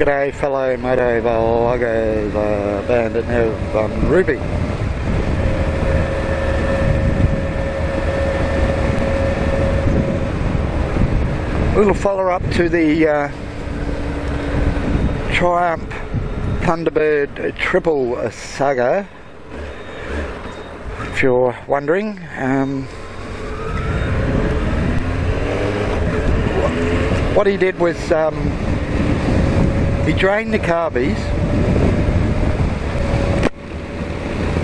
G'day fellow moto vloggers, Bandit Nev, Ruby. A little follow-up to the Triumph Thunderbird Triple Saga, if you're wondering. What he did was he drained the carbies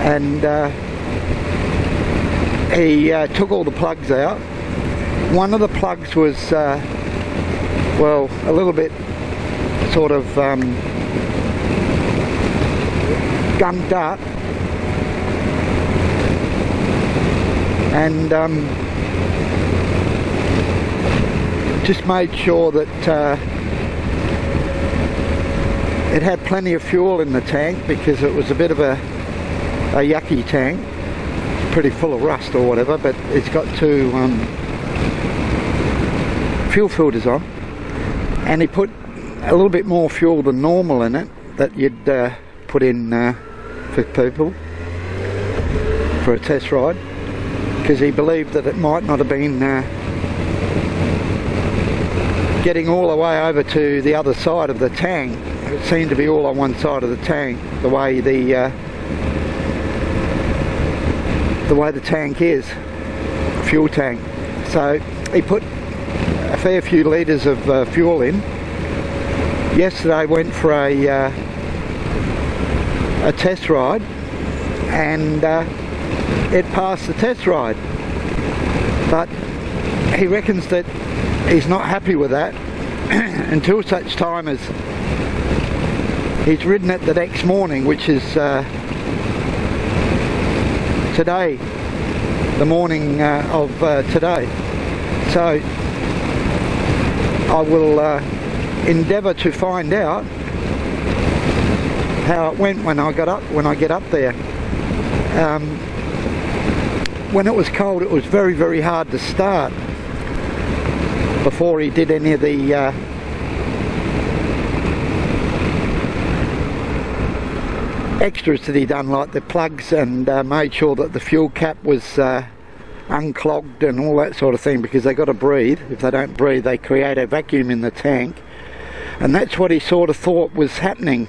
and he took all the plugs out. One of the plugs was well, a little bit sort of gunked up, and just made sure that it had plenty of fuel in the tank, because it was a bit of a yucky tank, pretty full of rust or whatever, but it's got two fuel filters on, and he put a little bit more fuel than normal in it that you'd put in for people for a test ride, because he believed that it might not have been getting all the way over to the other side of the tank. It seemed to be all on one side of the tank, the way the tank is, fuel tank. So he put a fair few litres of fuel in. Yesterday went for a test ride, and it passed the test ride, but he reckons that he's not happy with that until such time as he's ridden it the next morning, which is today, the morning of today. So I will endeavour to find out how it went when I get up there. When it was cold, it was very, very hard to start before he did any of the extras that he done, like the plugs, and made sure that the fuel cap was unclogged and all that sort of thing, because they got to breathe. If they don't breathe, they create a vacuum in the tank, and that's what he sort of thought was happening.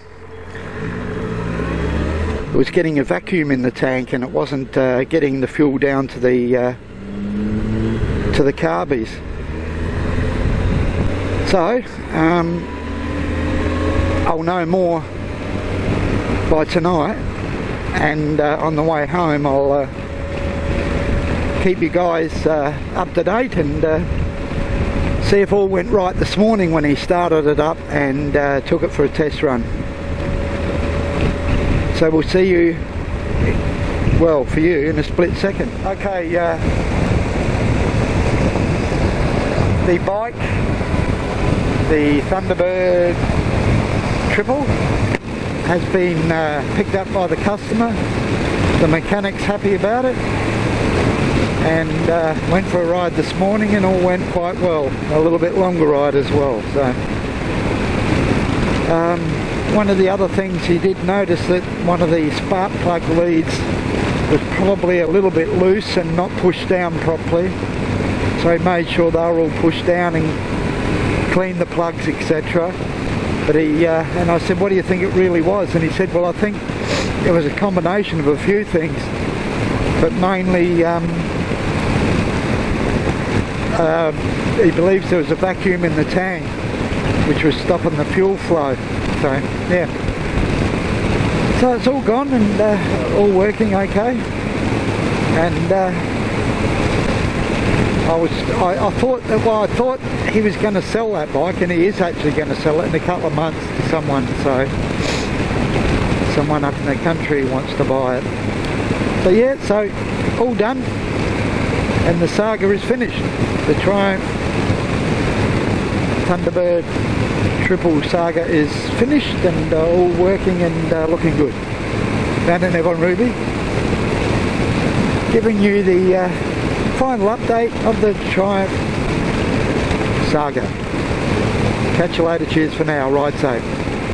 It was getting a vacuum in the tank, and it wasn't getting the fuel down to the carbies. So I'll know more by tonight, and on the way home I'll keep you guys up to date, and see if all went right this morning when he started it up and took it for a test run. So we'll see you, well, for you, in a split second. Okay, the bike, the Thunderbird Triple, has been picked up by the customer. The mechanic's happy about it, and went for a ride this morning, and all went quite well. A little bit longer ride as well. So one of the other things, he did notice that one of the spark plug leads was probably a little bit loose and not pushed down properly, so he made sure they were all pushed down and cleaned the plugs, etc. But he and I said, what do you think it really was? And he said, well, I think it was a combination of a few things, but mainly he believes there was a vacuum in the tank which was stopping the fuel flow. So yeah, so it's all gone and all working okay. And I thought that, well, I thought he was going to sell that bike, and he is actually going to sell it in a couple of months to someone. So someone up in the country wants to buy it. So yeah, so all done, and the Saga is finished. The Triumph Thunderbird Triple Saga is finished, and all working and looking good. Bandit Nev on Ruby, giving you the final update of the Triumph Saga. Catch you later, cheers for now, ride safe.